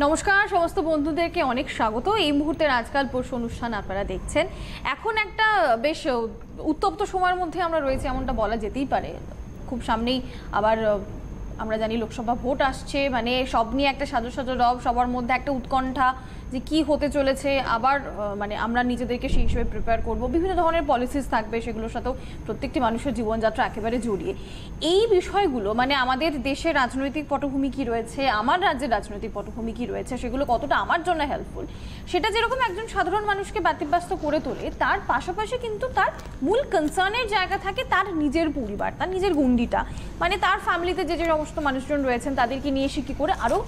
নমস্কার সমস্ত বন্ধুদেরকে অনেক স্বাগত। এই মুহূর্তের আজকাল পরশু অনুষ্ঠান আপনারা দেখছেন। এখন একটা বেশ উত্তপ্ত সময়ের মধ্যে আমরা রয়েছি, এমনটা বলা যেতেই পারে। খুব সামনেই আবার আমরা জানি লোকসভা ভোট আসছে, মানে সব নিয়ে একটা সাজো সাজো রব, সবার মধ্যে একটা উৎকণ্ঠা যে কি হতে চলেছে। আবার মানে আমরা নিজেদেরকে সেই হিসেবে প্রিপেয়ার করব, বিভিন্ন ধরনের পলিসিস থাকবে, সেগুলোর সাথেও প্রত্যেকটি মানুষের জীবনযাত্রা একেবারে জড়িয়ে। এই বিষয়গুলো মানে আমাদের দেশের রাজনৈতিক পটভূমি কি রয়েছে, আমার রাজ্যের রাজনৈতিক পটভূমি কি রয়েছে, সেগুলো কতটা আমার জন্য হেল্পফুল, সেটা যেরকম একজন সাধারণ মানুষকে ব্যতিব্যস্ত করে তোলে, তার পাশাপাশি কিন্তু তার মূল কনসার্নের জায়গা থাকে তার নিজের পরিবার, তার নিজের গণ্ডিটা, মানে তার ফ্যামিলিতে যে যে সমস্ত মানুষজন রয়েছেন তাদেরকে নিয়ে সে কী করে আরও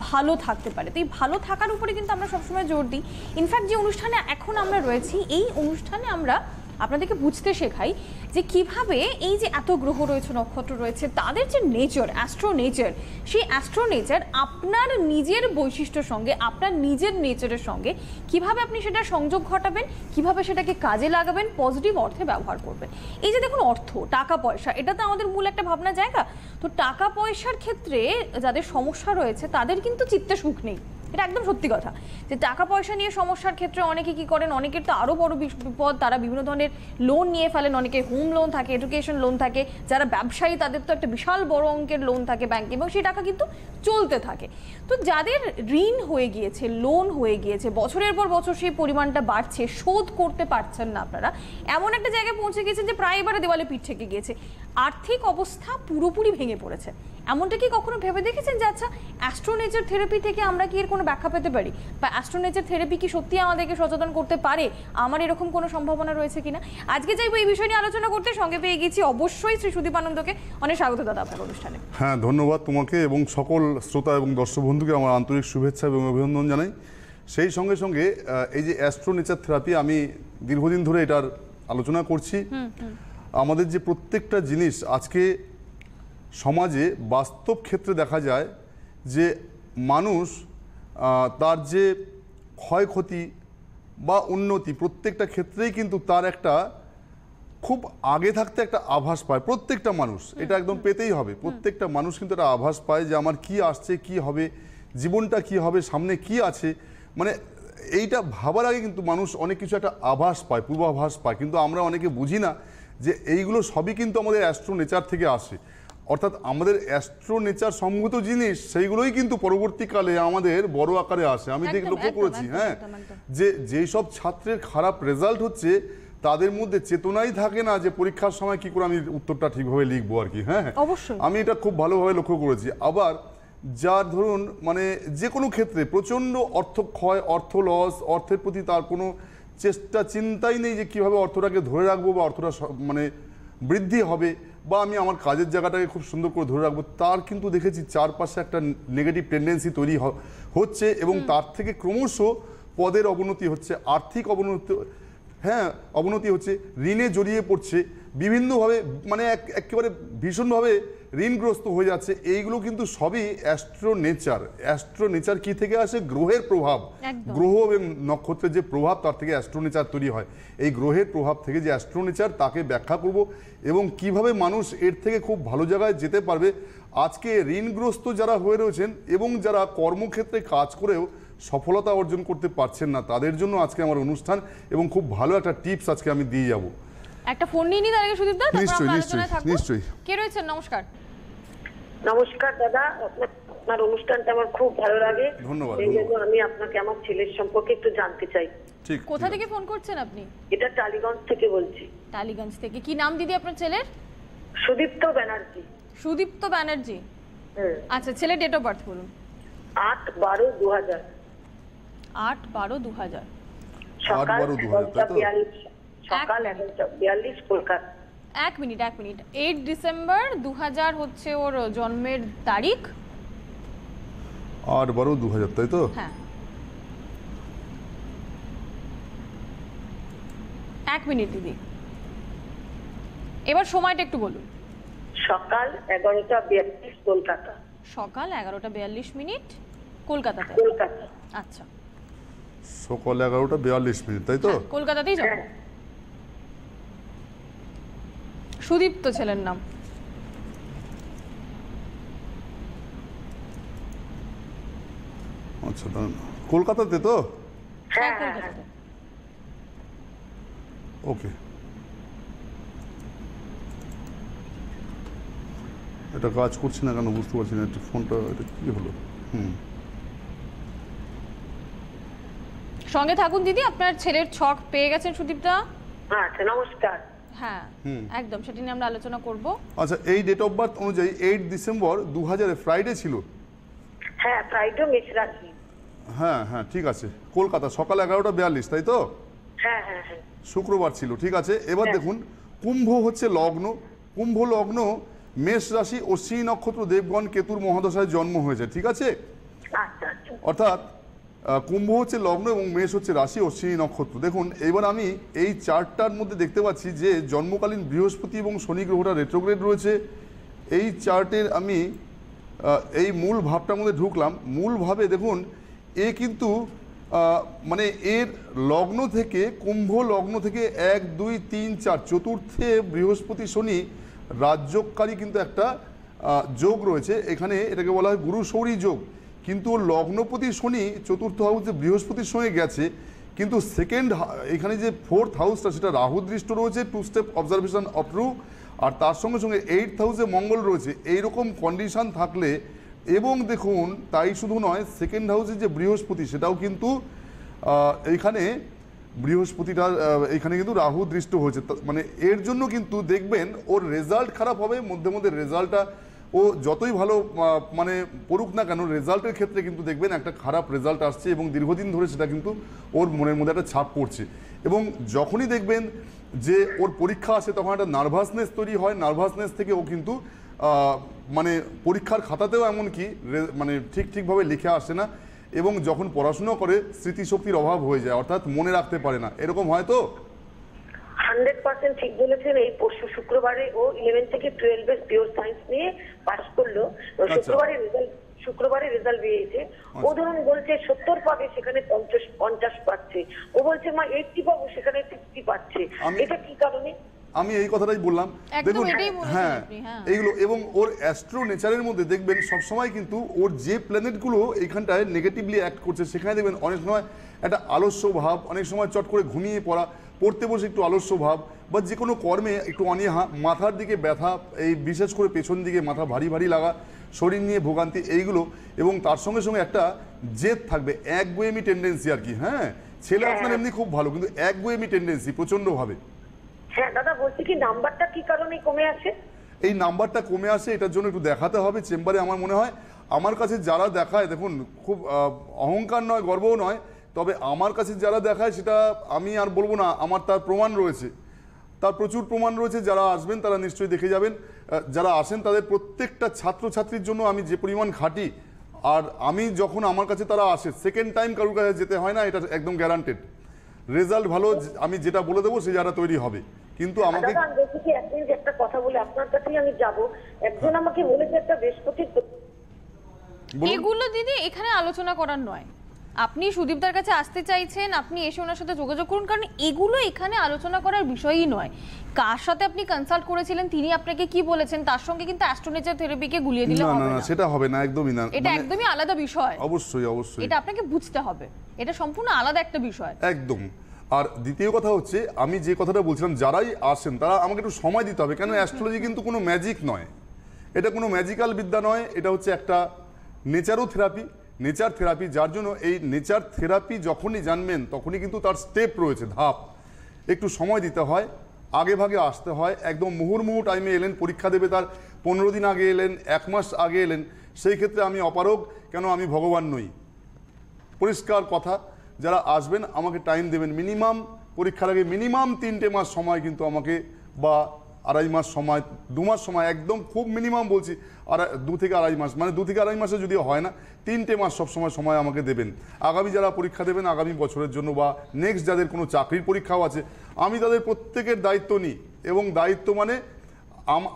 ভালো থাকতে পারে। তো এই ভালো থাকার উপরে কিন্তু আমরা সবসময় জোর দিই। ইনফ্যাক্ট যে অনুষ্ঠানে এখন আমরা রয়েছি, এই অনুষ্ঠানে আমরা আপনাদেরকে বুঝতে শেখাই যে কিভাবে এই যে এত গ্রহ রয়েছে, নক্ষত্র রয়েছে, তাদের যে নেচার, অ্যাস্ট্রো নেচার, সেই অ্যাস্ট্রো নেচার আপনার নিজের বৈশিষ্ট্যের সঙ্গে, আপনার নিজের নেচারের সঙ্গে কিভাবে আপনি সেটা সংযোগ ঘটাবেন, কিভাবে সেটাকে কাজে লাগাবেন, পজিটিভ অর্থে ব্যবহার করবেন। এই যে দেখুন অর্থ, টাকা পয়সা, এটা তো আমাদের মূল একটা ভাবনা জায়গা। তো টাকা পয়সার ক্ষেত্রে যাদের সমস্যা রয়েছে তাদের কিন্তু চিত্তে সুখ নেই, এটা একদম সত্যি কথা। যে টাকা পয়সা নিয়ে সমস্যার ক্ষেত্রে অনেকে কি করেন, অনেকের তো আরও বড় বিপদ, তারা বিভিন্ন ধরনের লোন নিয়ে ফেলেন। অনেকের হোম লোন থাকে, এডুকেশন লোন থাকে, যারা ব্যবসায়ী তাদের তো একটা বিশাল বড় অঙ্কের লোন থাকে ব্যাংকে, এবং সেই টাকা কিন্তু চলতে থাকে। তো যাদের ঋণ হয়ে গিয়েছে, লোন হয়ে গিয়েছে, বছরের পর বছর সেই পরিমাণটা বাড়ছে, শোধ করতে পারছেন না আপনারা, এমন একটা জায়গায় পৌঁছে গিয়েছেন যে প্রায় এবারে দেওয়ালে পিঠ থেকে গিয়েছে, আর্থিক অবস্থা পুরোপুরি ভেঙে পড়েছে। এমনটা কি কখনো ভেবে দেখেছেন যে আচ্ছা অ্যাস্ট্রোনেচার থেরাপি থেকে আমরা কি এর কোনো ব্যাখ্যা পেতে পারি, বা অ্যাস্ট্রোনেচার থেরাপি কি সত্যি আমাদেরকে সচেতন করতে পারে, আমার এরকম কোনো সম্ভাবনা রয়েছে কিনা? আজকে চাইবো এই বিষয় নিয়ে আলোচনা করতে। সঙ্গে পেয়ে গেছি অবশ্যই শ্রী সুদীপ আনন্দকে। অনেক স্বাগত দাদা আপনার অনুষ্ঠানে। হ্যাঁ, ধন্যবাদ তোমাকে এবং সকল শ্রোতা এবং দর্শক বন্ধুকে আমার আন্তরিক শুভেচ্ছা এবং অভিনন্দন জানাই। সেই সঙ্গে সঙ্গে এই যে অ্যাস্ট্রোনেচার থেরাপি, আমি দীর্ঘদিন ধরে এটার আলোচনা করছি। আমাদের যে প্রত্যেকটা জিনিস আজকে সমাজে বাস্তব ক্ষেত্রে দেখা যায় যে মানুষ তার যে ক্ষয়ক্ষতি বা উন্নতি প্রত্যেকটা ক্ষেত্রেই কিন্তু তার একটা খুব আগে থাকতে একটা আভাস পায় প্রত্যেকটা মানুষ। এটা একদম পেতেই হবে, প্রত্যেকটা মানুষ কিন্তু একটা আভাস পায় যে আমার কি আসছে, কি হবে, জীবনটা কি হবে, সামনে কি আছে, মানে এইটা ভাবার আগে কিন্তু মানুষ অনেক কিছু একটা আভাস পায়, পূর্বাভাস পায়। কিন্তু আমরা অনেকে বুঝি না যে এইগুলো সবই কিন্তু আমাদের অ্যাস্ট্রো নেচার থেকে আসে। অর্থাৎ আমাদের অ্যাস্ট্রো নেচার সম্মত জিনিস সেইগুলোই কিন্তু পরবর্তীকালে আমাদের বড় আকারে আসে। আমি লক্ষ্য করেছি যে যেই সব ছাত্রের খারাপ রেজাল্ট হচ্ছে তাদের মধ্যে চেতনাই থাকে না যে পরীক্ষার সময় কি করে আমি উত্তরটা ঠিকভাবে লিখবো আর কি। হ্যাঁ, আমি এটা খুব ভালোভাবে লক্ষ্য করেছি। আবার যার ধরুন মানে যে কোনো ক্ষেত্রে প্রচণ্ড অর্থ ক্ষয়, অর্থ লস, অর্থের প্রতি তার কোনো চেষ্টা চিন্তাই নেই যে কীভাবে অর্থটাকে ধরে রাখবো বা অর্থটা মানে বৃদ্ধি হবে, বা আমি আমার কাজের জায়গাটাকে খুব সুন্দর করে ধরে রাখবো, তার কিন্তু দেখেছি চারপাশে একটা নেগেটিভ টেন্ডেন্সি তৈরি হচ্ছে এবং তার থেকে ক্রমশ পদের অবনতি হচ্ছে, আর্থিক অবনতি হচ্ছে, ঋণে জড়িয়ে পড়ছে বিভিন্নভাবে, মানে একেবারে ভীষণভাবে ঋণগ্রস্ত হয়ে যাচ্ছে। এইগুলো কিন্তু সবই অ্যাস্ট্রো নেচার। অ্যাস্ট্রো নেচার কি থেকে আসে? গ্রহের প্রভাব, গ্রহ এবং নক্ষত্রের যে প্রভাব, তার থেকে অ্যাস্ট্রো নেচার তৈরি হয়। এই গ্রহের প্রভাব থেকে যে অ্যাস্ট্রো নেচার, তাকে ব্যাখ্যা করব এবং কিভাবে মানুষ এর থেকে খুব ভালো জায়গায় যেতে পারবে। আজকে ঋণগ্রস্ত যারা হয়ে রয়েছেন এবং যারা কর্মক্ষেত্রে কাজ করেও সফলতা অর্জন করতে পারছেন না, তাদের জন্য আজকে আমার অনুষ্ঠান এবং খুব ভালো একটা টিপস আজকে আমি দিয়ে যাব। একটা ফোন নিয়ে নি তার আগে সুদীপ দা, তারপর আমরা আলোচনায় থাকব। নিশ্চয়ই। কে রয়েছেন? নমস্কার। নমস্কার দাদা, আপনার অনুষ্ঠানটা আমার খুব ভালো লাগে। ধন্যবাদ। এই জন্য আমি আপনাকে আমার ছেলের সম্পর্কে একটু জানতে চাই। ঠিক। কোথা থেকে ফোন করছেন আপনি? এটা টালিগঞ্জ থেকে বলছি। টালিগঞ্জ থেকে। কি নাম দিদি আপনার ছেলের? সুদীপ্ত ব্যানার্জি। সুদীপ্ত ব্যানার্জি। আচ্ছা, ছেলের ডেট অফ বার্থ বলুন। 8/12/2000। 8/12/2000। সকাল 11:42 সকাল 11:42 কলকাতা। এক মিনিট 8 ডিসেম্বর 2000 হচ্ছে ওর জন্মের তারিখ। 8/12/2000, তাই তো? হ্যাঁ। এক মিনিট দিদি, এবার সময়টা একটু বলুন। সকাল 11:42 কলকাতা। সকাল 11:42 কলকাতাতে। কলকাতা। আচ্ছা, সকাল 11:42, তাই তো? কলকাতাতেই যাব। সুদীপ্ত ছেলের নাম। আচ্ছা দাঁড়ান, কলকাতাতে তো? হ্যাঁ হ্যাঁ, হ্যাঁ হ্যাঁ কলকাতাতে। ওকে, এটা কাজ করছে না কেন বুঝতে পারছি না, এটা ফোনটা এটা কি হলো? সঙ্গে থাকুন দিদি, আপনার ছেলের ছক পেয়ে গেছেন সুদীপদা। আচ্ছা নমস্কার। হ্যাঁ একদম, সেটি নিয়ে আমরা আলোচনা করব। আচ্ছা, এই ডেট অফ বার্থ অনুযায়ী 8 ডিসেম্বর 2000 ফ্রাইডে ছিল। হ্যাঁ ফ্রাইডে মেষ রাশি। হ্যাঁ হ্যাঁ ঠিক আছে, কলকাতা, সকাল 11:42, তাই তো? হ্যাঁ হ্যাঁ হ্যাঁ শুক্রবার ছিল, ঠিক আছে। এবার হ্যাঁ। দেখুন, কুম্ভ হচ্ছে লগ্ন, কুম্ভ লগ্ন, মেষ রাশি, অশ্বিনী নক্ষত্র, দেবগণ কেতুর মহাদশায় জন্ম হয়েছে, ঠিক আছে। আচ্ছা আচ্ছা অর্থাৎ কুম্ভ হচ্ছে লগ্ন এবং মেষ হচ্ছে রাশি, অশ্বিনী নক্ষত্র। দেখুন এবার আমি এই চার্টটার মধ্যে দেখতে পাচ্ছি যে জন্মকালীন বৃহস্পতি এবং শনি গ্রহটা রেট্রোগ্রেড রয়েছে। এই চার্টের আমি এই মূল ভাবটার মধ্যে ঢুকলাম। মূল ভাবে দেখুন, এ কিন্তু মানে এর লগ্ন থেকে, কুম্ভ লগ্ন থেকে 1 2 3 4 চতুর্থে বৃহস্পতি শনি রাজযোগকারী কিন্তু একটা যোগ রয়েছে এখানে, এটাকে বলা হয় গুরু সৌরী যোগ। কিন্তু ওর লগ্নপতি শনি চতুর্থ হাউসে বৃহস্পতির সঙ্গে গেছে, কিন্তু এখানে যে 4th হাউসটা সেটা রাহু দৃষ্ট রয়েছে, 2 স্টেপ অবজারভেশন অফ ট্রু, আর তার সঙ্গে সঙ্গে 8th হাউসে মঙ্গল রয়েছে। এইরকম কন্ডিশন থাকলে, এবং দেখুন তাই শুধু নয়, 2nd হাউসে যে বৃহস্পতি সেটাও কিন্তু এইখানে বৃহস্পতিটা এখানে কিন্তু রাহু দৃষ্ট হয়েছে, মানে এর জন্য কিন্তু দেখবেন ওর রেজাল্ট খারাপ হবে, মধ্যে মধ্যে রেজাল্টটা ও যতই ভালো মানে পড়ুক না কেন, রেজাল্টের ক্ষেত্রে কিন্তু দেখবেন একটা খারাপ রেজাল্ট আসছে এবং দীর্ঘদিন ধরে সেটা কিন্তু ওর মনের মধ্যে একটা ছাপ পড়ছে। এবং যখনই দেখবেন যে ওর পরীক্ষা আসে তখন একটা নার্ভাসনেস তৈরি হয়, নার্ভাসনেস থেকে ও কিন্তু মানে পরীক্ষার খাতাতেও এমনকি মানে ঠিকভাবে লিখে আসে না, এবং যখন পড়াশুনো করে স্মৃতিশক্তির অভাব হয়ে যায়, অর্থাৎ মনে রাখতে পারে না। এরকম হয় তো? 100% ঠিক বলেছেন। এই পরশু শুক্রবারে ও 11 থেকে 12 পিওর সায়েন্স নিয়ে পাস করলো। শুক্রবারে রেজাল্ট বেরিয়েছে। ও ধরুন বলছে 70 পাবে, সেখানে 50 পাচ্ছে। ও বলছে মা 80 পাবো, সেখানে 60 পাচ্ছে। এটা কি কারণে? আমি এই কথাটাই বললাম। দেখুন হ্যাঁ এইগুলো, এবং ওর অ্যাস্ট্রো নেচারের মধ্যে দেখবেন সবসময় কিন্তু ওর যে প্ল্যানেটগুলো এইখানটায় নেগেটিভলি অ্যাক্ট করছে, সেখানে দেখবেন অনেক সময় একটা আলস্য ভাব, অনেক সময় চট করে ঘুমিয়ে পড়া, পড়তে বসে একটু আলস্য ভাব, বা যে কোনো কর্মে একটু অনীহা, মাথার দিকে ব্যথা, এই বিশেষ করে পেছন দিকে মাথা ভারী ভারী লাগা, শরীর নিয়ে ভোগান্তি, এইগুলো। এবং তার সঙ্গে সঙ্গে একটা জেদ থাকবে, একগুয়েমি টেন্ডেন্সি আর কি। হ্যাঁ, ছেলে আপনার এমনি খুব ভালো, কিন্তু একগুয়েমি টেন্ডেন্সি প্রচণ্ডভাবে। হ্যাঁ দাদা, বলছি কি নাম্বারটা কি কারণে কমে আসে? এই নাম্বারটা কমে আসে, এটার জন্য একটু দেখাতে হবে চেম্বারে। আমার মনে হয় আমার কাছে যারা দেখায়, দেখুন খুব অহংকার নয়, গর্বও নয়, তবে আমার কাছে যারা দেখায় সেটা আমি আর বলবো না, আমার তার প্রমাণ রয়েছে, তার প্রচুর প্রমাণ রয়েছে। যারা আসবেন তারা নিশ্চয়ই দেখে যাবেন। যারা আসেন তাদের প্রত্যেকটা ছাত্রছাত্রীর জন্য আমি যে পরিমাণ খাটি, আর আমি যখন আমার কাছে তারা আসে, সেকেন্ড টাইম কারোর কাছে যেতে হয় না, এটা একদম গ্যারান্টেড। রেজাল্ট ভালো, আমি যেটা বলে দেবো সেই জায়গাটা তৈরি হবে। কিন্তু আমাকে দাদা আমি বলছি কি, একদিন যে একটা কথা বলে আপনার কাছেই আমি যাব। একজন আমাকে বলেছে একটা বৃহস্পতির এগুলো দিদি এখানে আলোচনা করার নয়। আপনি সুদীপদার কাছে আসতে চাইছেন, আপনি এসে ওনার সাথে যোগাযোগ করুন, কারণ এগুলো এখানে আলোচনা করার বিষয়ই নয়। কার সাথে আপনি কনসাল্ট করেছিলেন, তিনি আপনাকে কি বলেছেন, তার সঙ্গে কিন্তু অ্যাস্ট্রোনেচার থেরাপিকে গুলিয়ে দিলে হবে না। না, সেটা হবে না, একদমই না। এটা একদমই আলাদা বিষয়। অবশ্যই অবশ্যই এটা আপনাকে বুঝতে হবে, এটা সম্পূর্ণ আলাদা একটা বিষয় একদম। আর দ্বিতীয় কথা হচ্ছে, আমি যে কথাটা বলছিলাম, যারাই আসেন তারা আমাকে একটু সময় দিতে হবে, কেন অ্যাস্ট্রোলজি কিন্তু কোনো ম্যাজিক নয়, এটা কোনো ম্যাজিক্যাল বিদ্যা নয়, এটা হচ্ছে একটা নেচারও থেরাপি, নেচার থেরাপি। যার জন্য এই নেচার থেরাপি যখনই জানবেন তখনই কিন্তু তার স্টেপ রয়েছে, ধাপ, একটু সময় দিতে হয়, আগে ভাগে আসতে হয়। একদম মুহুর্মুহু টাইমে এলেন, পরীক্ষা দেবে তার 15 দিন আগে এলেন, 1 মাস আগে এলেন, সেই ক্ষেত্রে আমি অপারগ, কেন আমি ভগবান নই। পরিষ্কার কথা, যারা আসবেন আমাকে টাইম দেবেন, মিনিমাম পরীক্ষার আগে মিনিমাম 3টে মাস সময় কিন্তু আমাকে, বা 2.5 মাস সময়, 2 মাস সময়, একদম খুব মিনিমাম বলছি, আর 2 থেকে 2.5 মাস, মানে 2 থেকে 2.5 মাসে যদি হয় না, 3টে মাস সবসময় সময় আমাকে দেবেন। আগামী যারা পরীক্ষা দেবেন আগামী বছরের জন্য, বা নেক্সট যাদের কোনো চাকরির পরীক্ষাও আছে, আমি তাদের প্রত্যেকের দায়িত্ব নিই, এবং দায়িত্ব মানে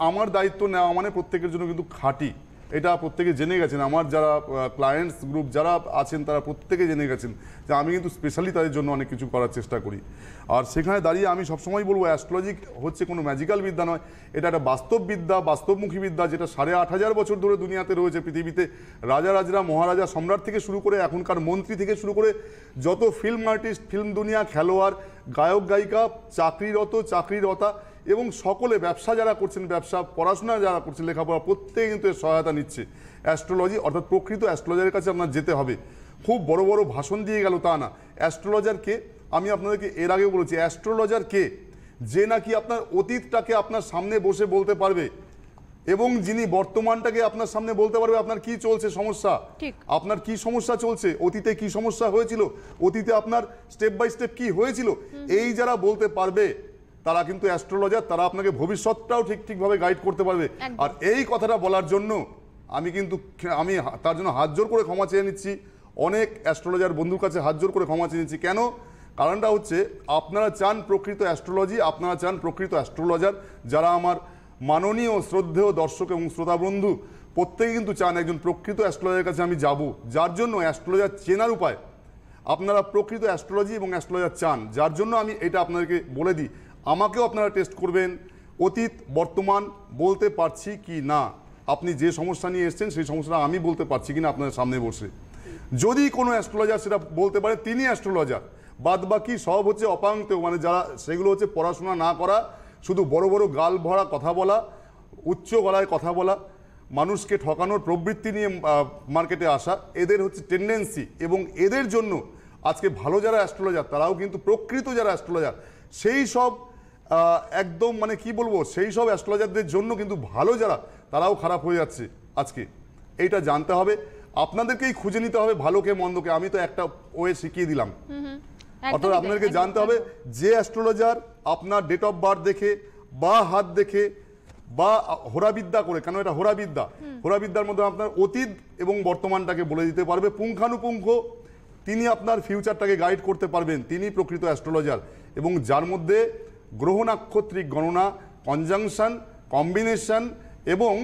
আমার দায়িত্ব নেওয়া মানে প্রত্যেকের জন্য কিন্তু খাটি, এটা প্রত্যেকে জেনে গেছেন, আমার যারা ক্লায়েন্টস গ্রুপ যারা আছেন তারা প্রত্যেকে জেনে গেছেন যে আমি কিন্তু স্পেশালি তাদের জন্য অনেক কিছু করার চেষ্টা করি। আর সেখানে দাঁড়িয়ে আমি সবসময় বলবো অ্যাস্ট্রোলজি হচ্ছে কোনো ম্যাজিক্যাল বিদ্যা নয়, এটা একটা বাস্তব বিদ্যা, বাস্তবমুখী বিদ্যা, যেটা 8,500 বছর ধরে দুনিয়াতে রয়েছে। পৃথিবীতে রাজা মহারাজা সম্রাট থেকে শুরু করে এখনকার মন্ত্রী থেকে শুরু করে যত ফিল্ম আর্টিস্ট, ফিল্ম দুনিয়া, খেলোয়াড়, গায়ক গায়িকা, চাকরিরতা এবং সকলে ব্যবসা যারা করছেন, ব্যবসা পড়াশোনা যারা করছেন, লেখাপড়া, প্রত্যেকে কিন্তু এর সহায়তা নিচ্ছে। অ্যাস্ট্রোলজি অর্থাৎ প্রকৃত অ্যাস্ট্রোলজারের কাছে আপনার যেতে হবে। খুব বড় বড় ভাষণ দিয়ে গেল তা না। অ্যাস্ট্রোলজারকে আমি আপনাদেরকে এর আগেও বলেছি, অ্যাস্ট্রোলজার কে? যে নাকি আপনার অতীতটাকে আপনার সামনে বসে বলতে পারবে এবং যিনি বর্তমানটাকে আপনার সামনে বলতে পারবে আপনার কি চলছে সমস্যা, আপনার কি সমস্যা চলছে, অতীতে কি সমস্যা হয়েছিল, অতীতে আপনার স্টেপ বাই স্টেপ কি হয়েছিল, এই যারা বলতে পারবে তারা কিন্তু অ্যাস্ট্রোলজার। তারা আপনাকে ভবিষ্যৎটাও ঠিকভাবে গাইড করতে পারবে। আর এই কথাটা বলার জন্য আমি তার জন্য হাত জোর করে ক্ষমা চেয়ে নিচ্ছি, অনেক অ্যাস্ট্রোলজার বন্ধুর কাছে হাত জোর করে ক্ষমা চেয়ে নিচ্ছি। কেন? কারণটা হচ্ছে আপনারা চান প্রকৃত অ্যাস্ট্রোলজি, আপনারা চান প্রকৃত অ্যাস্ট্রোলজার। যারা আমার মাননীয় শ্রদ্ধেয় দর্শক এবং শ্রোতা বন্ধু প্রত্যেকে কিন্তু চান একজন প্রকৃত অ্যাস্ট্রোলজারের কাছে আমি যাব। যার জন্য অ্যাস্ট্রোলজার চেনার উপায়, আপনারা প্রকৃত অ্যাস্ট্রোলজি এবং অ্যাস্ট্রোলজার চান, যার জন্য আমি এটা আপনাদেরকে বলে দিই। আমাকেও আপনারা টেস্ট করবেন, অতীত বর্তমান বলতে পারছি কি না, আপনি যে সমস্যা নিয়ে এসেছেন সেই সমস্যাটা আমি বলতে পারছি কিনা আপনাদের সামনে বসে। যদি কোনো অ্যাস্ট্রোলজার সেটা বলতে পারে তিনি অ্যাস্ট্রোলজার, বাদ বাকি সব হচ্ছে অপাঙ্ক্তেয়, মানে যারা সেগুলো হচ্ছে পড়াশোনা না করা, শুধু বড় বড় গাল ভরা কথা বলা, উচ্চ গলায় কথা বলা, মানুষকে ঠকানোর প্রবৃত্তি নিয়ে মার্কেটে আসা, এদের হচ্ছে টেন্ডেন্সি। এবং এদের জন্য আজকে ভালো যারা অ্যাস্ট্রোলজার তারাও কিন্তু প্রকৃত যারা অ্যাস্ট্রোলজার সেই সব একদম মানে কি বলবো, সেই সব অ্যাস্ট্রোলজারদের জন্য কিন্তু ভালো যারা তারাও খারাপ হয়ে যাচ্ছে আজকে। এইটা জানতে হবে, আপনাদেরকেই খুঁজে নিতে হবে ভালোকে মন্দকে। আমি তো একটা ওয়ে শিখিয়ে দিলাম, অর্থাৎ আপনাদেরকে জানতে হবে যে অ্যাস্ট্রোলজার আপনার ডেট অফ বার্থ দেখে বা হাত দেখে বা হোরাবিদ্যা করে, কেন এটা হোরাবিদ্যার মধ্যে আপনার অতীত এবং বর্তমানটাকে বলে দিতে পারবে পুঙ্খানুপুঙ্খ, তিনি আপনার ফিউচারটাকে গাইড করতে পারবেন, তিনি প্রকৃত অ্যাস্ট্রোলজার। এবং যার মধ্যে গ্রহ নাক্ষত্রিক গণনা, কনজাংশন, কম্বিনেশন এবং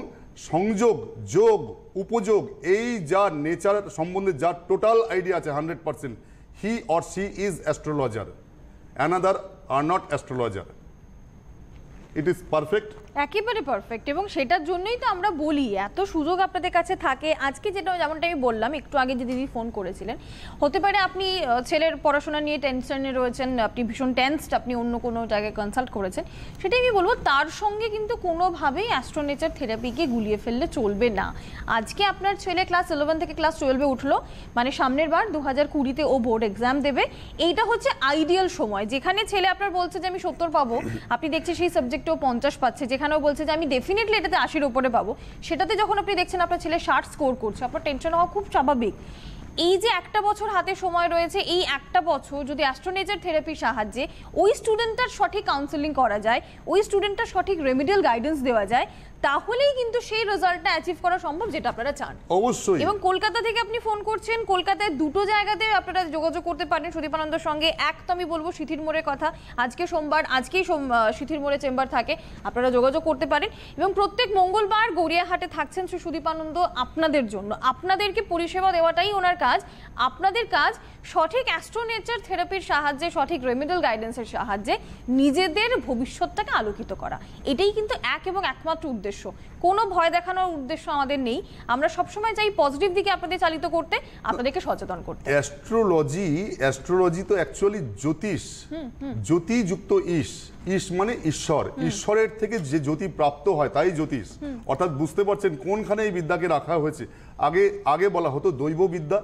সংযোগ, যোগ, উপযোগ, এই যা নেচার সম্বন্ধে যার টোটাল আইডিয়া আছে 100%, he or she is astrologer, another are not astrologer. It is perfect. একেবারে পারফেক্ট। এবং সেটার জন্যই তো আমরা বলি এত সুযোগ আপনাদের কাছে থাকে। আজকে যেমনটা আমি বললাম একটু আগে যে দিদি ফোন করেছিলেন, হতে পারে আপনি ছেলের পড়াশোনা নিয়ে টেনশনে রয়েছেন, আপনি ভীষণ টেন্সড, আপনি অন্য কোনো জায়গায় কনসাল্ট করেছেন, সেটাই আমি বলবো তার সঙ্গে কিন্তু কোনোভাবেই অ্যাস্ট্রোনেচার থেরাপিকে গুলিয়ে ফেললে চলবে না। আজকে আপনার ছেলে ক্লাস 11 থেকে ক্লাস 12-এ উঠলো, মানে সামনের বার 2020-তে ও বোর্ড এক্সাম দেবে। এইটা হচ্ছে আইডিয়াল সময়, যেখানে ছেলে আপনার বলছে যে আমি 70 পাবো, আপনি দেখছেন সেই সাবজেক্টেও 50 পাচ্ছে, যেখানেও বলছে যে আমি ডেফিনেটলি এটাতে 80-এর উপরে পাবো, সেটাতে যখন আপনি দেখছেন আপনার ছেলে 60 স্কোর করছে, আপনার টেনশন হওয়া খুব স্বাভাবিক। এই যে একটা বছর হাতে সময় রয়েছে, এই একটা বছর যদি অ্যাস্ট্রোনেচার থেরাপির সাহায্যে ওই স্টুডেন্টটার সঠিক কাউন্সেলিং করা যায়, ওই স্টুডেন্টটার সঠিক রেমিডিয়াল গাইডেন্স দেওয়া যায়, তাহলেই কিন্তু সেই রেজাল্টটা অ্যাচিভ করা সম্ভব যেটা আপনারা চান। অবশ্যই। এবং কলকাতা থেকে আপনি ফোন করছেন, কলকাতায় দুটো জায়গাতে আপনারা যোগাযোগ করতে পারেন সুদীপানন্দের সঙ্গে। এক তো আমি বলবো সিথির মোড়ের কথা, আজকে সোমবার, আজকেই সিথির মোড়ে চেম্বার থাকে, আপনারা যোগাযোগ করতে পারেন। এবং প্রত্যেক মঙ্গলবার গড়িয়াহাটে থাকছেন শ্রী সুদীপানন্দ আপনাদের জন্য। আপনাদেরকে পরিষেবা দেওয়াটাই ওনার কাজ। আপনাদের কাজ সঠিক অ্যাস্ট্রোনেচার থেরাপির সাহায্যে, সঠিক রেমিডিয়াল গাইডেন্সের সাহায্যে নিজেদের ভবিষ্যৎটাকে আলোকিত করা। এটাই কিন্তু এক এবং একমাত্র উদ্দেশ্য। কোনো ভয় দেখানোর উদ্দেশ্য আমাদের নেই। আমরা সবসময় চাই পজিটিভ দিকে আপনাদের চালিত করতে, আপনাদেরকে সচেতন করতে। অ্যাস্ট্রোলজি তো অ্যাকচুয়ালি জ্যোতিষ, জ্যোতিযুক্ত ঈশ মানে ঈশ্বর, ঈশ্বরের থেকে যে জ্যোতি প্রাপ্ত হয় তাই জ্যোতিষ। অর্থাৎ বুঝতে পারছেন কোনখানে এই বিদ্যাকে রাখা হয়েছে। আগে বলা হতো দৈব বিদ্যা,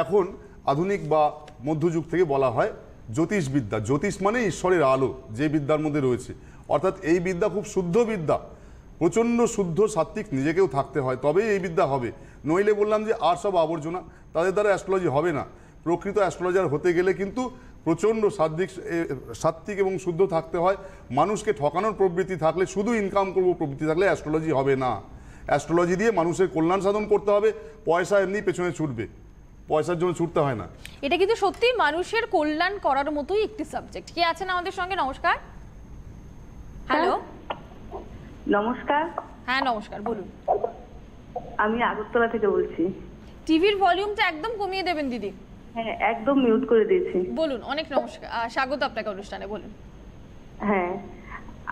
এখন আধুনিক বা মধ্যযুগ থেকে বলা হয় জ্যোতিষ বিদ্যা। জ্যোতিষ মানে ঈশ্বরের আলো, যে বিদ্যার মধ্যে রয়েছে। অর্থাৎ এই বিদ্যা খুব শুদ্ধ বিদ্যা, প্রচণ্ড শুদ্ধ সাত্ত্বিক নিজেকেও থাকতে হয়, তবেই এই বিদ্যা হবে। নইলে বললাম যে আর সব আবর্জনা, তাদের দ্বারা অ্যাস্ট্রোলজি হবে না। প্রকৃত অ্যাস্ট্রোলজার হতে গেলে কিন্তু প্রচণ্ড সাত্ত্বিক এবং শুদ্ধ থাকতে হয়। মানুষকে ঠকানোর প্রবৃত্তি থাকলে, শুধু ইনকাম করবো প্রবৃত্তি থাকলে অ্যাস্ট্রোলজি হবে না। অ্যাস্ট্রোলজি দিয়ে মানুষের কল্যাণ সাধন করতে হবে। পয়সা এমনি পেছনে ছুটবে, পয়সার জন্য ছুটতে হয় না। এটা কিন্তু সত্যি মানুষের কল্যাণ করার মতোই একটি সাবজেক্ট। কে আছেন আমাদের সঙ্গে? নমস্কার। হ্যালো, নমস্কার। হ্যাঁ নমস্কার, বলুন। আমি আগরতলা থেকে বলছি। টিভির ভলিউমটা একদম কমিয়ে দেবেন দিদি। হ্যাঁ, একদম মিউট করে দিয়েছি। বলুন। অনেক নমস্কার, স্বাগত আপনাকে অনুষ্ঠানে, বলুন। হ্যাঁ,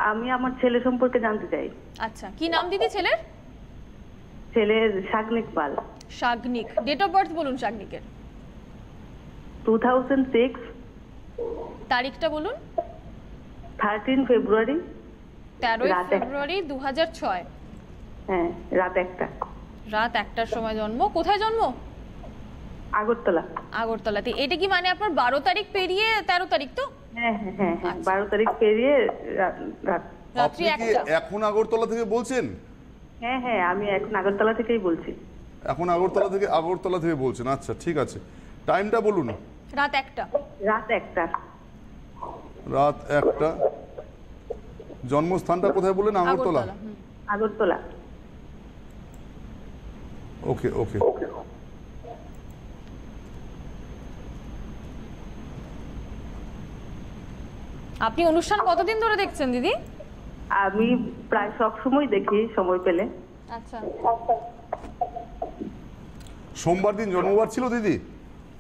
আমি আমার ছেলে সম্পর্কে জানতে চাই। আচ্ছা, কি নাম দিদি ছেলের? ছেলের শাগনিক পাল। শাগনিক। ডেট অফ বার্থ বলুন শাগনিকের। 2006। তারিখটা বলুন। 13 ফেব্রুয়ারি। 13 রাত 1। ফেব্রুয়ারি 2006। হ্যাঁ, রাত 1টা। রাত 1টার সময় জন্ম। কোথায় জন্ম? আগরতলা। আগরতলাতে। এটা কি মানে আপনার 12 তারিখ পেরিয়ে 13 তারিখ তো? হ্যাঁ হ্যাঁ হ্যাঁ, আচ্ছা। 12 তারিখ পেরিয়ে রাত। রাত্রি আপনি কি 1টা। এখন আগরতলা থেকে বলছেন? হ্যাঁ হ্যাঁ, আমি এখন আগরতলা থেকেই বলছি। এখন আগরতলা থেকে বলছেন, আচ্ছা ঠিক আছে। টাইমটা বলুন। রাত 1টা। রাত 1টা। রাত 1টা। জন্মস্থানটা কোথায় বললেন? আগরতলা। হুম। আগরতলা। ওকে ওকে। আপনি অনুষ্ঠান কতদিন ধরে দেখছেন দিদি? আমি প্রায় সব সময় দেখি সময় পেলে। আচ্ছা। সোমবার দিন জন্মবার ছিল দিদি?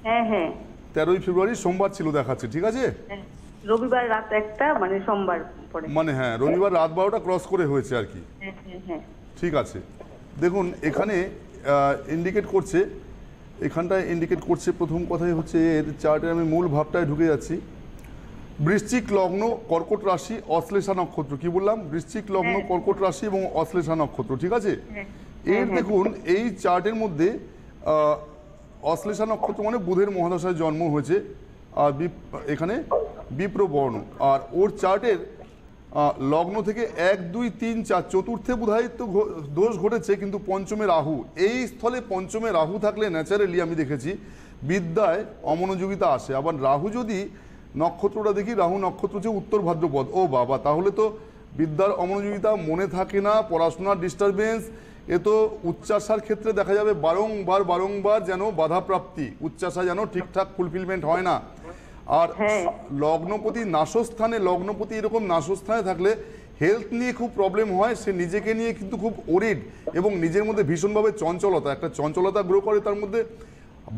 হ্যাঁ হ্যাঁ 13ই ফেব্রুয়ারি সোমবার ছিল দেখাচ্ছে, ঠিক আছে। হ্যাঁ, রবিবার রাত 1টা, মানে সোমবার পরে। মানে হ্যাঁ, রবিবার রাত 12টা ক্রস করে হয়েছে আর কি। হ্যাঁ হ্যাঁ হ্যাঁ। ঠিক আছে, দেখুন এখানে ইন্ডিকেট করছে, এখানটায় ইন্ডিকেট করছে, প্রথম কথাই হচ্ছে এর চার্টে আমি মূল ভাবটায় ঢুকে যাচ্ছি। বৃশ্চিক লগ্ন, কর্কট রাশি, অশ্লেষা নক্ষত্র। কি বললাম? বৃশ্চিক লগ্ন, কর্কট রাশি এবং অশ্লেষা নক্ষত্র, ঠিক আছে। এর দেখুন এই চার্টের মধ্যে অশ্লেষা নক্ষত্র মানে বুধের মহাদশায় জন্ম হয়েছে, আর এখানে বিপ্রবর্ণ। আর ওর চার্টের লগ্ন থেকে 1, 2, 3, 4 চতুর্থে বুধায়িত্ব দোষ ঘটেছে, কিন্তু পঞ্চমে রাহু। এই স্থলে পঞ্চমে রাহু থাকলে ন্যাচারালি আমি দেখেছি বিদ্যায় অমনোযোগিতা আসে। আবার রাহু যদি নক্ষত্রটা দেখি, রাহু নক্ষত্র হচ্ছে উত্তর ভাদ্রপদ, ও বাবা, তাহলে তো বিদ্যার অমনোযোগিতা, মনে থাকে না, পড়াশোনার ডিস্টারবেন্স, এ তো উচ্চাশার ক্ষেত্রে দেখা যাবে বারংবার যেন বাধাপ্রাপ্তি, উচ্চাশা যেন ঠিকঠাক ফুলফিলমেন্ট হয় না। আর লগ্নপতি নাশস্থানে, লগ্নপতি এরকম নাশস্থানে থাকলে হেলথ নিয়ে খুব প্রবলেম হয়, সে নিজেকে নিয়ে কিন্তু খুব ওরিড এবং নিজের মধ্যে ভীষণভাবে চঞ্চলতা, একটা চঞ্চলতা গ্রো করে। তার মধ্যে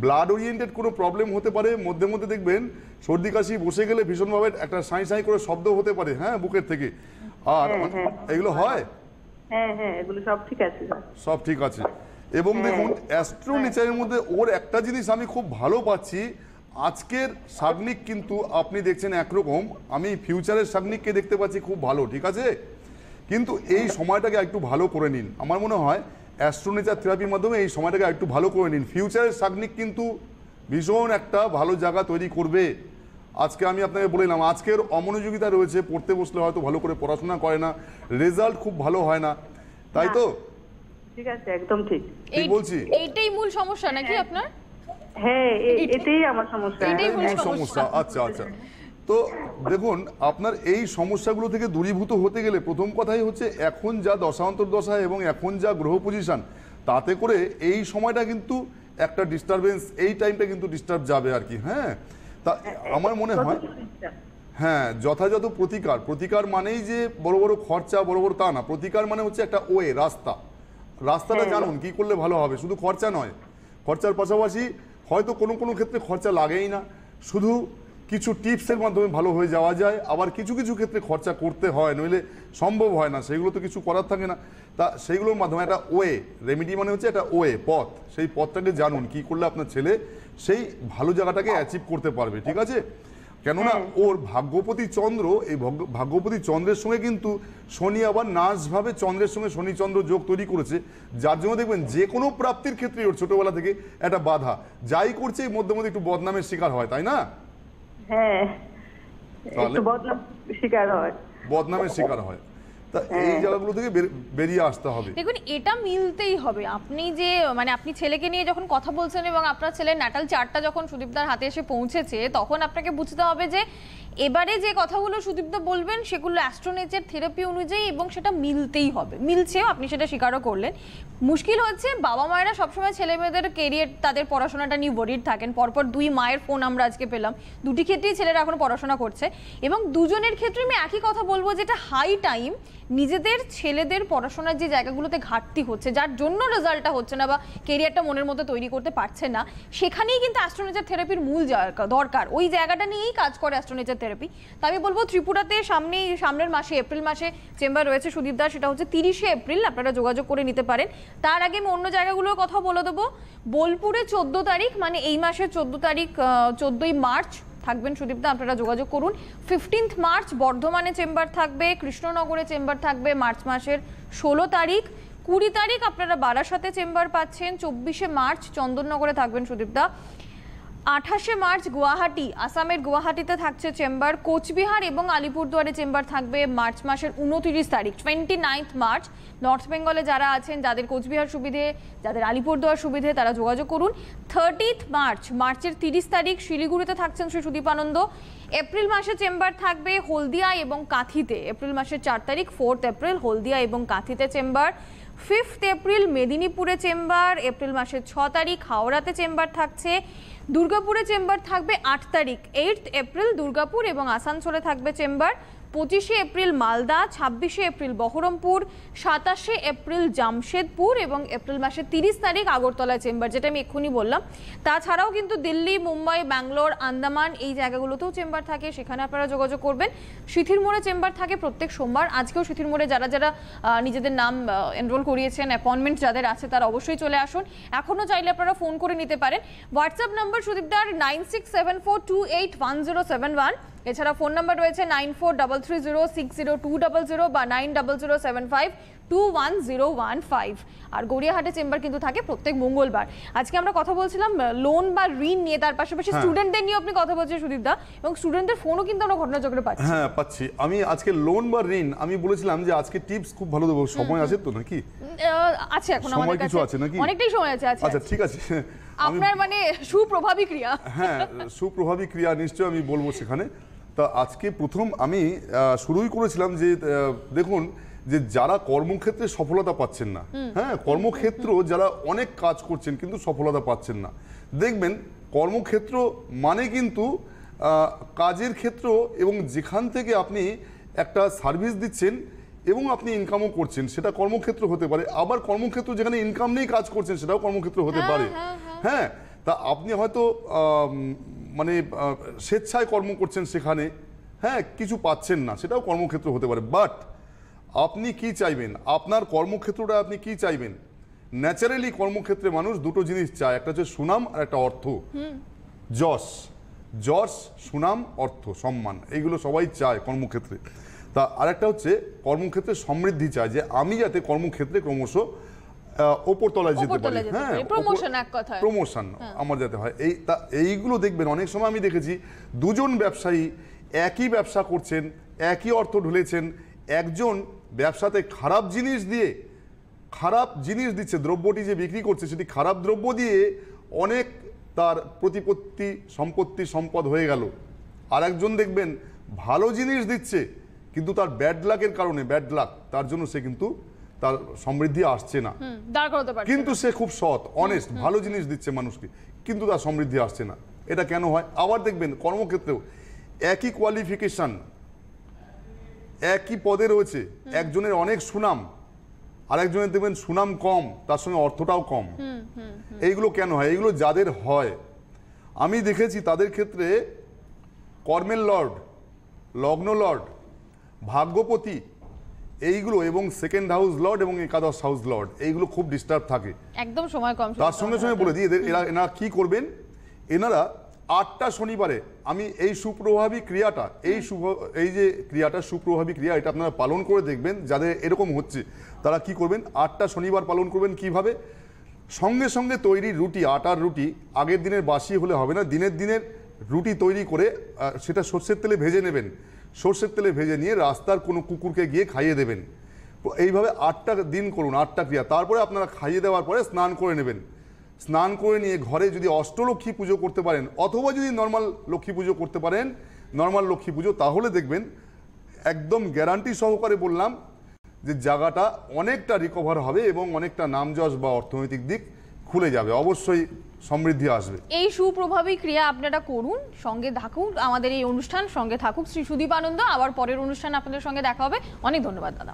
ব্লাড ওরিয়েন্টেড কোনো প্রবলেম হতে পারে, মধ্যে মধ্যে দেখবেন সর্দি কাশি বসে গেলে ভীষণভাবে একটা সাঁই সাঁই করে শব্দ হতে পারে, হ্যাঁ, বুকের থেকে। আর এগুলো হয়। হ্যাঁ হ্যাঁ, এগুলো সব ঠিক আছে, সব ঠিক আছে। এবং দেখুন অ্যাস্ট্রো নেচারের মধ্যে ওর একটা জিনিস আমি খুব ভালো পাচ্ছি, আজকের শাগনিক কিন্তু আপনি দেখছেন একরকম, আমি ফিউচারের শাগনিককে দেখতে পাচ্ছি খুব ভালো, ঠিক আছে। কিন্তু এই সময়টাকে একটু ভালো করে নিন, আমার মনে হয় অ্যাস্ট্রো নেচার থেরাপির মাধ্যমে এই সময়টাকে একটু ভালো করে নিন। ফিউচারের শাগনিক কিন্তু ভীষণ একটা ভালো জায়গা তৈরি করবে। আজকে আমি আপনাকে বললাম আজকের অমনোযোগিতা রয়েছে, পড়তে বসলে হয়তো ভালো করে পড়াশোনা করে না, রেজাল্ট খুব ভালো হয় না, তাই তো? ঠিক আছে, একদম ঠিক। ঠিক বলছি? এইটাই মূল সমস্যা নাকি আপনার? হ্যাঁ, এটাই আমার সমস্যা। এটাই মূল সমস্যা। আচ্ছা আচ্ছা, তো দেখুন আপনার এই সমস্যাগুলো থেকে দূরীভূত হতে গেলে প্রথম কথাই হচ্ছে এখন যা দশান্তর দশা এবং এখন যা গ্রহ পজিশন, তাতে করে এই সময়টা কিন্তু একটা ডিস্টারবেন্স, এই টাইমটা কিন্তু ডিস্টার্ব যাবে আর কি। হ্যাঁ, তা আমার মনে হয় হ্যাঁ যথাযথ প্রতিকার, প্রতিকার মানেই যে বড় বড় খরচা, বড় বড় তা না। প্রতিকার মানে হচ্ছে একটা ওয়ে, রাস্তাটা জানুন কি করলে ভালো হবে। শুধু খরচা নয়, খরচার পাশাপাশি হয়তো কোনো কোনো ক্ষেত্রে খরচা লাগেই না, শুধু কিছু টিপসের মাধ্যমে ভালো হয়ে যাওয়া যায়। আবার কিছু কিছু ক্ষেত্রে খরচা করতে হয়, নইলে সম্ভব হয় না, সেগুলো তো কিছু করার থাকে না। তা সেইগুলোর মাধ্যমে একটা ওয়ে, রেমেডি মানে হচ্ছে একটা ওয়ে, পথ, সেই পথটাকে জানুন কি করলে আপনার ছেলে সেই ভালো জায়গাটাকে অ্যাচিভ করতে পারবে, ঠিক আছে। কেননা ওর ভাগ্যপতি চন্দ্র, এই ভাগ্যপতি চন্দ্রের সঙ্গে কিন্তু শনি আবার নাশভাবে চন্দ্রের সঙ্গে শনি চন্দ্র যোগ তৈরি করেছে, যার জন্য দেখবেন যে কোনো প্রাপ্তির ক্ষেত্রে ওর ছোটবেলা থেকে একটা বাধা, যাই করছে মধ্যে মধ্যে একটু বদনামের শিকার হয়, তাই না? হ্যাঁ, তাহলে বদনামের শিকার হয়। তা এই জায়গাগুলো থেকে বেরিয়ে আসতে হবে। দেখুন এটা মিলতেই হবে। আপনি যে মানে আপনি ছেলেকে নিয়ে যখন কথা বলছেন এবং আপনার ছেলের ন্যাটাল চার্টটা যখন সুদীপদার হাতে এসে পৌঁছেছে, তখন আপনাকে বুঝতে হবে যে এবারে যে কথাগুলো সুদীপদা বলবেন সেগুলো অ্যাস্ট্রোনেচার থেরাপি অনুযায়ী, এবং সেটা মিলতেই হবে। মিলছেও, আপনি সেটা স্বীকারও করলেন। মুশকিল হচ্ছে বাবা মায়েরা সবসময় ছেলে মেয়েদের কেরিয়ার, তাদের পড়াশোনাটা নিয়ে ওয়ারিড থাকেন। পরপর 2 মায়ের ফোন আমরা আজকে পেলাম, দুটি ক্ষেত্রেই ছেলেরা এখন পড়াশোনা করছে, এবং দুজনের ক্ষেত্রে আমি একই কথা বলবো, যেটা হাই টাইম নিজেদের ছেলেদের পড়াশোনার যে জায়গাগুলোতে ঘাটতি হচ্ছে, যার জন্য রেজাল্টটা হচ্ছে না বা কেরিয়ারটা মনের মধ্যে তৈরি করতে পারছে না, সেখানেই কিন্তু অ্যাস্ট্রোনেচার থেরাপির মূল দরকার। ওই জায়গাটা নিয়েই কাজ করে অ্যাস্ট্রোনেচার থেরাপি। তো আমি বলবো ত্রিপুরাতে সামনের মাসে এপ্রিল মাসে চেম্বার রয়েছে সুদীপ দা, সেটা হচ্ছে 30শে এপ্রিল, আপনারা যোগাযোগ করে নিতে পারেন। তার আগে আমি অন্য জায়গাগুলোর কথা বলে দেবো। বোলপুরে 14 তারিখ, মানে এই মাসের 14 তারিখ, 14ই মার্চ থাকবেন সুদীপদা, আপনারা যোগাযোগ করুন। 15 মার্চ বর্ধমানে চেম্বার থাকবে, কৃষ্ণনগরে চেম্বার থাকবে মার্চ মাসের 16 তারিখ। 20 তারিখ আপনারা বারাসাতে চেম্বার পাচ্ছেন। 24শে মার্চ চন্দননগরে থাকবেন সুদীপদা। 28শে মার্চ গুয়াহাটি, আসামের গুয়াহাটিতে থাকছে চেম্বার। কোচবিহার এবং আলিপুরদুয়ারে চেম্বার থাকবে মার্চ মাসের 29 তারিখ। 29 মার্চ নর্থ বেঙ্গলে যারা আছেন, যাদের কোচবিহার সুবিধে, যাদের আলিপুরদুয়ার সুবিধে, তারা যোগাযোগ করুন। 30 মার্চ, মার্চের 30 তারিখ শিলিগুড়িতে থাকছেন শ্রী সুদীপানন্দ। এপ্রিল মাসে চেম্বার থাকবে হলদিয়া এবং কাঁথিতে। এপ্রিল মাসের 4 তারিখ 4 এপ্রিল হলদিয়া এবং কাঁথিতে চেম্বার। 5 এপ্রিল মেদিনীপুরে চেম্বার। এপ্রিল মাসের 6 তারিখ হাওড়াতে চেম্বার থাকছে। দুর্গাপুরে চেম্বার থাকবে 8 তারিখ। 8 এপ্রিল দুর্গাপুর এবং আসানসোলে থাকবে চেম্বার। 25শে এপ্রিল মালদা, 26শে এপ্রিল বহরমপুর, 27শে এপ্রিল জামশেদপুর এবং এপ্রিল মাসের 30 তারিখ আগরতলা চেম্বার, যেটা আমি এক্ষুনি বললাম। তাছাড়াও কিন্তু দিল্লি, মুম্বাই, ব্যাঙ্গালোর, আন্দামান এই জায়গাগুলোতেও চেম্বার থাকে, সেখানে আপনারা যোগাযোগ করবেন। সিথির মোড়ে চেম্বার থাকে প্রত্যেক সোমবার। আজকেও সিথির মোড়ে যারা যারা নিজেদের নাম এনরোল করিয়েছেন, অ্যাপয়েন্টমেন্ট যাদের আছে, তারা অবশ্যই চলে আসুন। এখনও চাইলে আপনারা ফোন করে নিতে পারেন। হোয়াটসঅ্যাপ নাম্বার সুদীপদার 9674281071। এছাড়া ফোন নাম্বার রয়েছে 9433060200 বা 9007521015। আর গড়িয়াহাটে চেম্বার কিন্তু থাকে প্রত্যেক মঙ্গলবার। আজকে আমরা কথা বলছিলাম লোন বা ঋণ নিয়ে, তার পাশাপাশি স্টুডেন্টদের নিয়ে আপনি কথা বলছেন সুদীপদা, এবং স্টুডেন্টদের ফোনও কিন্তু আমরা ঘটনাচক্রে পাচ্ছি। হ্যাঁ পাচ্ছি। আমি আজকে লোন বা ঋণ, আমি বলেছিলাম যে আজকে টিপস খুব ভালো দেবো। সময় আছে তো নাকি? আছে, এখন সময় আমাদের কিছু কাছে আছে নাকি? অনেকটাই সময় আছে। আচ্ছা ঠিক আছে। আপনার মানে সুপ্রভাবী ক্রিয়া। হ্যাঁ, সুপ্রভাবী ক্রিয়া নিশ্চয় আমি বলবো সেখানে। তা আজকে প্রথম আমি শুরুই করেছিলাম যে দেখুন, যে যারা কর্মক্ষেত্রে সফলতা পাচ্ছেন না, হ্যাঁ, কর্মক্ষেত্র যারা অনেক কাজ করছেন কিন্তু সফলতা পাচ্ছেন না, দেখবেন কর্মক্ষেত্র মানে কিন্তু কাজের ক্ষেত্র, এবং যেখান থেকে আপনি একটা সার্ভিস দিচ্ছেন এবং আপনি ইনকামও করছেন, সেটা কর্মক্ষেত্র হতে পারে। আবার কর্মক্ষেত্র যেখানে ইনকাম নেই কাজ করছেন, সেটাও কর্মক্ষেত্র হতে পারে। হ্যাঁ, তা আপনি হয়তো মানে স্বেচ্ছায় কর্ম করছেন সেখানে, হ্যাঁ, কিছু পাচ্ছেন না, সেটাও কর্মক্ষেত্র হতে পারে। বাট আপনি কি চাইবেন, আপনার কর্মক্ষেত্রটা আপনি কি চাইবেন? ন্যাচারালি কর্মক্ষেত্রে মানুষ দুটো জিনিস চায়, একটা হচ্ছে সুনাম আর একটা অর্থ। যশ, সুনাম, অর্থ, সম্মান, এইগুলো সবাই চায় কর্মক্ষেত্রে। তা আরেকটা হচ্ছে কর্মক্ষেত্রে সমৃদ্ধি চায়, যে আমি যাতে কর্মক্ষেত্রে ক্রমশ ওপর তলায় যেতে পারি। হ্যাঁ, প্রমোশন আমার যাতে হয়। এইগুলো দেখবেন অনেক সময় আমি দেখেছি দুজন ব্যবসায়ী একই ব্যবসা করছেন, একই অর্থ ঢুলেছেন, একজন ব্যবসাতে খারাপ জিনিস দিচ্ছে, দ্রব্যটি যে বিক্রি করছে সেটি খারাপ দ্রব্য দিয়ে অনেক তার প্রতিপত্তি, সম্পদ হয়ে গেল। আর একজন দেখবেন ভালো জিনিস দিচ্ছে কিন্তু তার ব্যাড লাকের কারণে, তার জন্য সে কিন্তু তার সমৃদ্ধি আসছে না, কিন্তু সে খুব সৎ, অনেস্ট, ভালো জিনিস দিচ্ছে মানুষকে, কিন্তু তার সমৃদ্ধি আসছে না। এটা কেন হয়? আবার দেখবেন কর্মক্ষেত্রেও একই কোয়ালিফিকেশন, একই পদে রয়েছে, একজনের অনেক সুনাম, আর একজনের দেখবেন সুনাম কম, তার সঙ্গে অর্থটাও কম। এইগুলো কেন হয়? এইগুলো যাদের হয়, আমি দেখেছি তাদের ক্ষেত্রে কর্মের লর্ড, লগ্ন লর্ড, ভাগ্যপতি, এইগুলো এবং সেকেন্ড হাউস লর্ড এবং একাদশ হাউস লর্ড, এইগুলো খুব ডিস্টার্ব থাকে। একদম সময় কম। তার সঙ্গে সঙ্গে বলে দিই এনারা কি করবেন। এনারা 8টা শনিবারে, আমি এই সুপ্রভাবী ক্রিয়াটা, এই যে ক্রিয়াটা সুপ্রভাবী ক্রিয়া, এটা আপনারা পালন করে দেখবেন। যাদের এরকম হচ্ছে তারা কি করবেন, 8টা শনিবার পালন করবেন। কিভাবে? সঙ্গে সঙ্গে তৈরি রুটি, আটার রুটি, আগের দিনের বাসি হলে হবে না, দিনের রুটি তৈরি করে সেটা সর্ষের তেলে ভেজে নেবেন। সর্ষের তেলে ভেজে নিয়ে রাস্তার কোনো কুকুরকে গিয়ে খাইয়ে দেবেন। এইভাবে 8টা দিন করুন, 8টা ক্রিয়া। তারপরে আপনারা খাইয়ে দেওয়ার পরে স্নান করে নেবেন। স্নান করে নিয়ে ঘরে যদি অষ্টলক্ষ্মী পুজো করতে পারেন, অথবা যদি নর্মাল লক্ষ্মী পুজো করতে পারেন, নর্মাল লক্ষ্মী পুজো, তাহলে দেখবেন একদম গ্যারান্টি সহকারে বললাম যে জায়গাটা অনেকটা রিকভার হবে এবং অনেকটা নামযশ বা অর্থনৈতিক দিক খুলে যাবে, অবশ্যই সমৃদ্ধি আসবে। এই সুপ্রভাবী ক্রিয়া আপনারা করুন, সঙ্গে থাকুন আমাদের এই অনুষ্ঠান, সঙ্গে থাকুক শ্রী সুদীপানন্দ। আবার পরের অনুষ্ঠান আপনাদের সঙ্গে দেখা হবে। অনেক ধন্যবাদ দাদা।